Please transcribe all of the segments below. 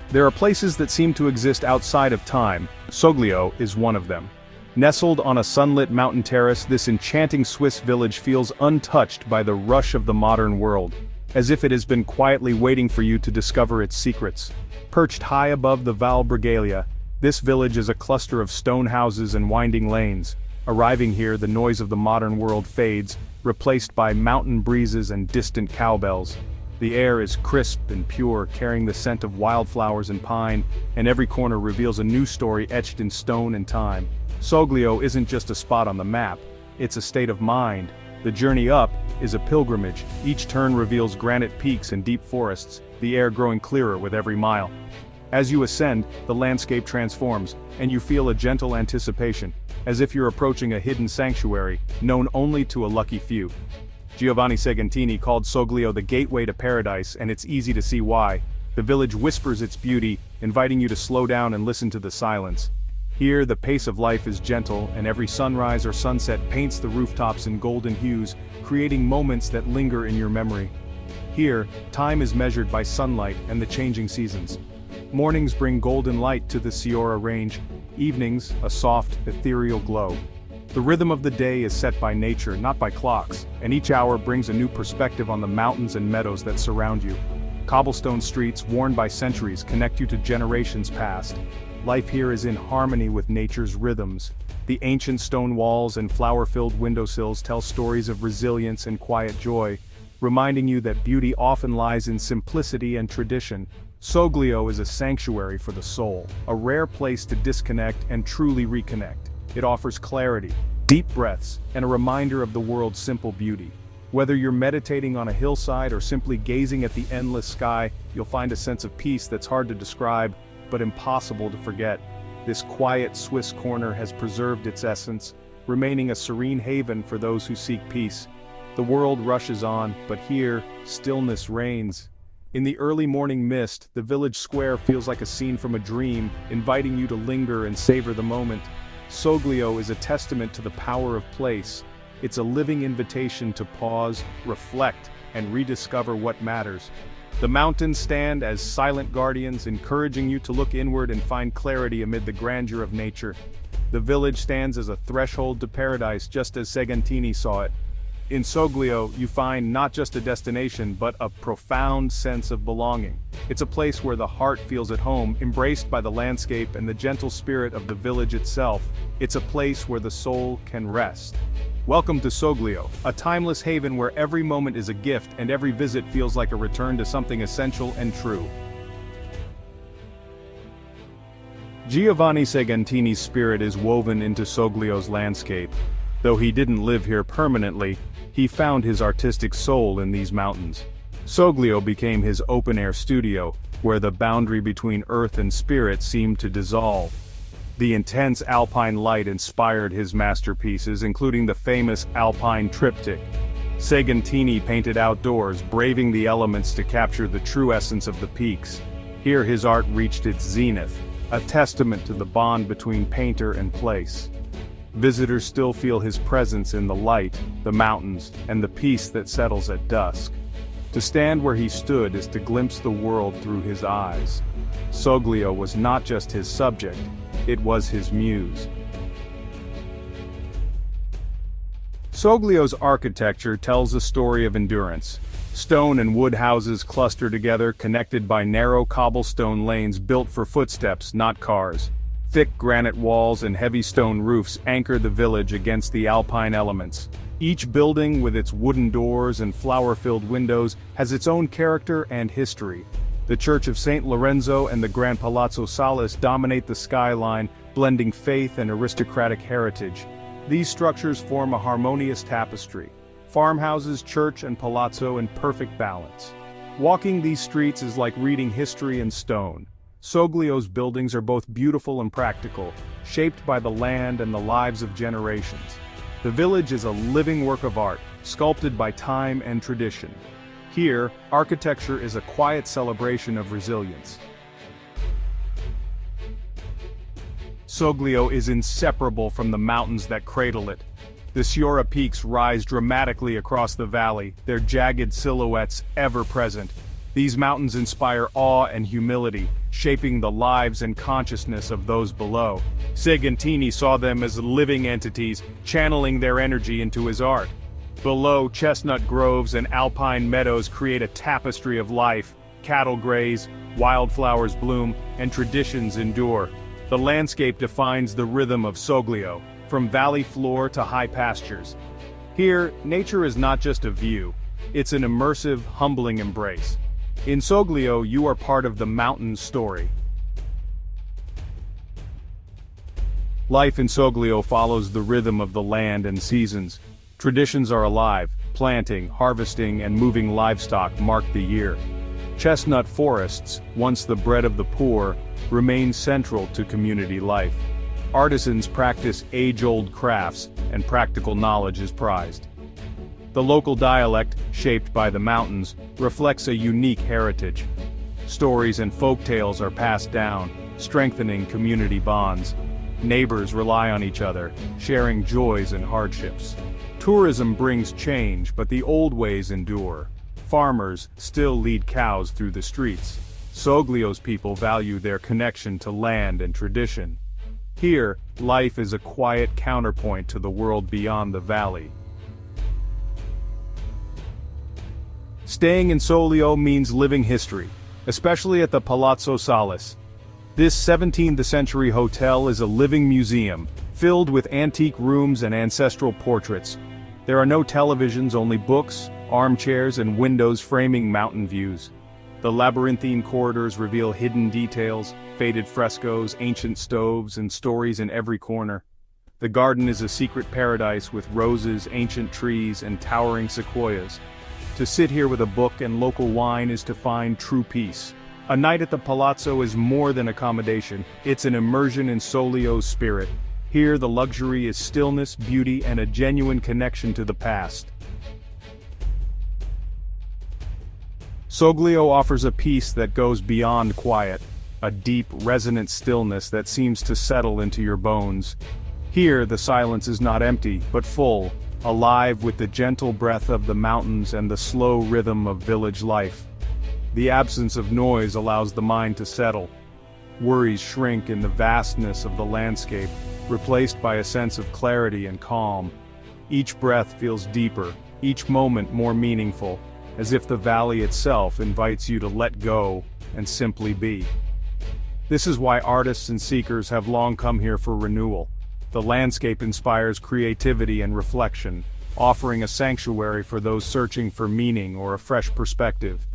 There are places that seem to exist outside of time. Soglio is one of them. Nestled on a sunlit mountain terrace, this enchanting Swiss village feels untouched by the rush of the modern world, as if it has been quietly waiting for you to discover its secrets. Perched high above the Val Bregaglia, this village is a cluster of stone houses and winding lanes. Arriving here, the noise of the modern world fades, replaced by mountain breezes and distant cowbells. The air is crisp and pure, carrying the scent of wildflowers and pine, and every corner reveals a new story etched in stone and time. Soglio isn't just a spot on the map, it's a state of mind. The journey up is a pilgrimage. Each turn reveals granite peaks and deep forests, the air growing clearer with every mile. As you ascend, the landscape transforms, and you feel a gentle anticipation, as if you're approaching a hidden sanctuary, known only to a lucky few. Giovanni Segantini called Soglio the gateway to paradise, and it's easy to see why. The village whispers its beauty, inviting you to slow down and listen to the silence. Here, the pace of life is gentle, and every sunrise or sunset paints the rooftops in golden hues, creating moments that linger in your memory. Here, time is measured by sunlight and the changing seasons. Mornings bring golden light to the Sciora range, evenings, a soft, ethereal glow. The rhythm of the day is set by nature, not by clocks, and each hour brings a new perspective on the mountains and meadows that surround you. Cobblestone streets, worn by centuries, connect you to generations past. Life here is in harmony with nature's rhythms. The ancient stone walls and flower-filled windowsills tell stories of resilience and quiet joy, reminding you that beauty often lies in simplicity and tradition. Soglio is a sanctuary for the soul, a rare place to disconnect and truly reconnect. It offers clarity, deep breaths, and a reminder of the world's simple beauty. Whether you're meditating on a hillside or simply gazing at the endless sky, you'll find a sense of peace that's hard to describe, but impossible to forget. This quiet Swiss corner has preserved its essence, remaining a serene haven for those who seek peace. The world rushes on, but here, stillness reigns. In the early morning mist, the village square feels like a scene from a dream, inviting you to linger and savor the moment. Soglio is a testament to the power of place. It's a living invitation to pause, reflect, and rediscover what matters. The mountains stand as silent guardians, encouraging you to look inward and find clarity amid the grandeur of nature. The village stands as a threshold to paradise, just as Segantini saw it. In Soglio, you find not just a destination, but a profound sense of belonging. It's a place where the heart feels at home, embraced by the landscape and the gentle spirit of the village itself. It's a place where the soul can rest. Welcome to Soglio, a timeless haven where every moment is a gift and every visit feels like a return to something essential and true. Giovanni Segantini's spirit is woven into Soglio's landscape. Though he didn't live here permanently, he found his artistic soul in these mountains. Soglio became his open-air studio, where the boundary between earth and spirit seemed to dissolve. The intense Alpine light inspired his masterpieces, including the famous Alpine triptych. Segantini painted outdoors, braving the elements to capture the true essence of the peaks. Here his art reached its zenith, a testament to the bond between painter and place. Visitors still feel his presence in the light, the mountains, and the peace that settles at dusk. To stand where he stood is to glimpse the world through his eyes. Soglio was not just his subject, it was his muse. Soglio's architecture tells a story of endurance. Stone and wood houses cluster together, connected by narrow cobblestone lanes built for footsteps, not cars. Thick granite walls and heavy stone roofs anchor the village against the Alpine elements. Each building, with its wooden doors and flower-filled windows, has its own character and history. The Church of St. Lorenzo and the Grand Palazzo Salis dominate the skyline, blending faith and aristocratic heritage. These structures form a harmonious tapestry. Farmhouses, church, and palazzo in perfect balance. Walking these streets is like reading history in stone. Soglio's buildings are both beautiful and practical, shaped by the land and the lives of generations. The village is a living work of art, sculpted by time and tradition. Here, architecture is a quiet celebration of resilience. Soglio is inseparable from the mountains that cradle it. The Sciora peaks rise dramatically across the valley, their jagged silhouettes ever present. These mountains inspire awe and humility, shaping the lives and consciousness of those below. Segantini saw them as living entities, channeling their energy into his art. Below, chestnut groves and alpine meadows create a tapestry of life. Cattle graze, wildflowers bloom, and traditions endure. The landscape defines the rhythm of Soglio, from valley floor to high pastures. Here, nature is not just a view, it's an immersive, humbling embrace. In Soglio, you are part of the mountain's story. Life in Soglio follows the rhythm of the land and seasons. Traditions are alive, planting, harvesting, and moving livestock mark the year. Chestnut forests, once the bread of the poor, remain central to community life. Artisans practice age-old crafts, and practical knowledge is prized. The local dialect, shaped by the mountains, reflects a unique heritage. Stories and folk tales are passed down, strengthening community bonds. Neighbors rely on each other, sharing joys and hardships. Tourism brings change, but the old ways endure. Farmers still lead cows through the streets. Soglio's people value their connection to land and tradition. Here, life is a quiet counterpoint to the world beyond the valley. Staying in Soglio means living history, especially at the Palazzo Salis. This 17th-century hotel is a living museum, filled with antique rooms and ancestral portraits. There are no televisions, only books, armchairs, and windows framing mountain views. The labyrinthine corridors reveal hidden details, faded frescoes, ancient stoves, and stories in every corner. The garden is a secret paradise with roses, ancient trees, and towering sequoias. To sit here with a book and local wine is to find true peace. A night at the Palazzo is more than accommodation, it's an immersion in Soglio's spirit. Here the luxury is stillness, beauty, and a genuine connection to the past. Soglio offers a peace that goes beyond quiet, a deep, resonant stillness that seems to settle into your bones. Here the silence is not empty, but full, alive with the gentle breath of the mountains and the slow rhythm of village life. The absence of noise allows the mind to settle. Worries shrink in the vastness of the landscape, replaced by a sense of clarity and calm. Each breath feels deeper, each moment more meaningful, as if the valley itself invites you to let go and simply be. This is why artists and seekers have long come here for renewal. The landscape inspires creativity and reflection, offering a sanctuary for those searching for meaning or a fresh perspective.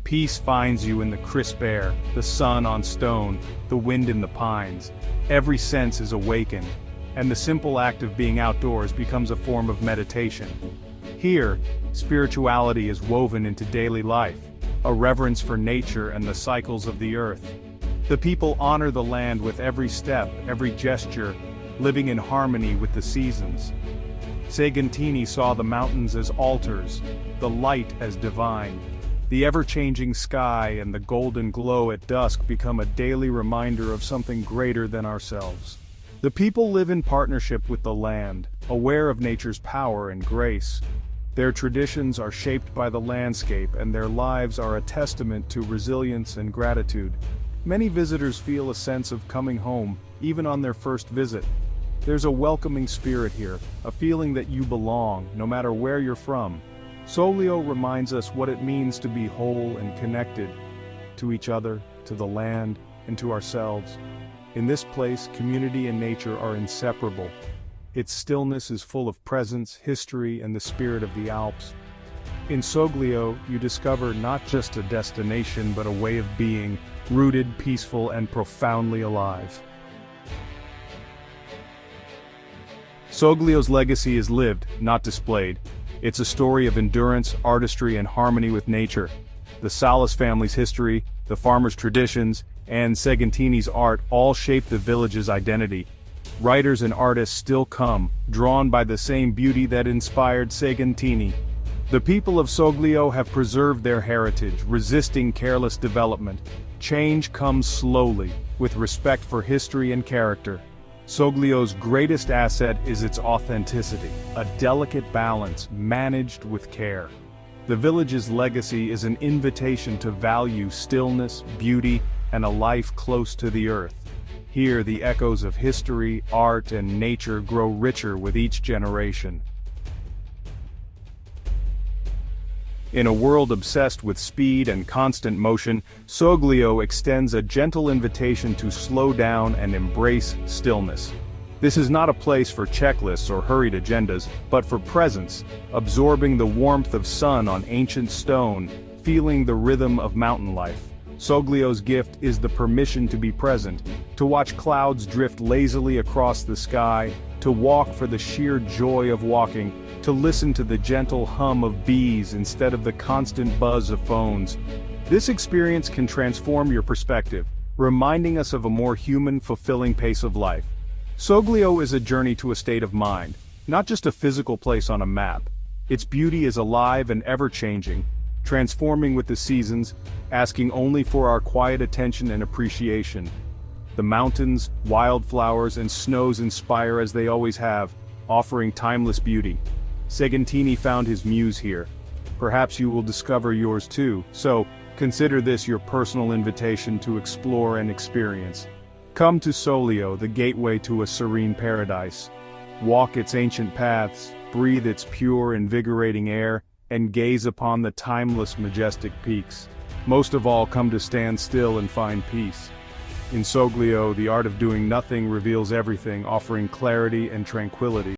Peace finds you in the crisp air, the sun on stone, the wind in the pines. Every sense is awakened, and the simple act of being outdoors becomes a form of meditation. Here, spirituality is woven into daily life, a reverence for nature and the cycles of the earth. The people honor the land with every step, every gesture, living in harmony with the seasons. Segantini saw the mountains as altars, the light as divine. The ever-changing sky and the golden glow at dusk become a daily reminder of something greater than ourselves. The people live in partnership with the land, aware of nature's power and grace. Their traditions are shaped by the landscape, and their lives are a testament to resilience and gratitude. Many visitors feel a sense of coming home, even on their first visit. There's a welcoming spirit here, a feeling that you belong, no matter where you're from. Soglio reminds us what it means to be whole and connected to each other, to the land, and to ourselves. In this place, community and nature are inseparable. Its stillness is full of presence, history, and the spirit of the Alps. In Soglio, you discover not just a destination but a way of being, rooted, peaceful, and profoundly alive. Soglio's legacy is lived, not displayed. It's a story of endurance, artistry, and harmony with nature. The Salis family's history, the farmers' traditions, and Segantini's art all shape the village's identity. Writers and artists still come, drawn by the same beauty that inspired Segantini. The people of Soglio have preserved their heritage, resisting careless development. Change comes slowly, with respect for history and character. Soglio's greatest asset is its authenticity, a delicate balance managed with care. The village's legacy is an invitation to value stillness, beauty, and a life close to the earth. Here the echoes of history, art, and nature grow richer with each generation. In a world obsessed with speed and constant motion, Soglio extends a gentle invitation to slow down and embrace stillness. This is not a place for checklists or hurried agendas, but for presence, absorbing the warmth of sun on ancient stone, feeling the rhythm of mountain life. Soglio's gift is the permission to be present, to watch clouds drift lazily across the sky, to walk for the sheer joy of walking, to listen to the gentle hum of bees instead of the constant buzz of phones. This experience can transform your perspective, reminding us of a more human, fulfilling pace of life. Soglio is a journey to a state of mind, not just a physical place on a map. Its beauty is alive and ever-changing, transforming with the seasons, asking only for our quiet attention and appreciation. The mountains, wildflowers, and snows inspire as they always have, offering timeless beauty. Segantini found his muse here. Perhaps you will discover yours too, so consider this your personal invitation to explore and experience. Come to Soglio, the gateway to a serene paradise. Walk its ancient paths, breathe its pure, invigorating air, and gaze upon the timeless, majestic peaks. Most of all, come to stand still and find peace. In Soglio, the art of doing nothing reveals everything, offering clarity and tranquility.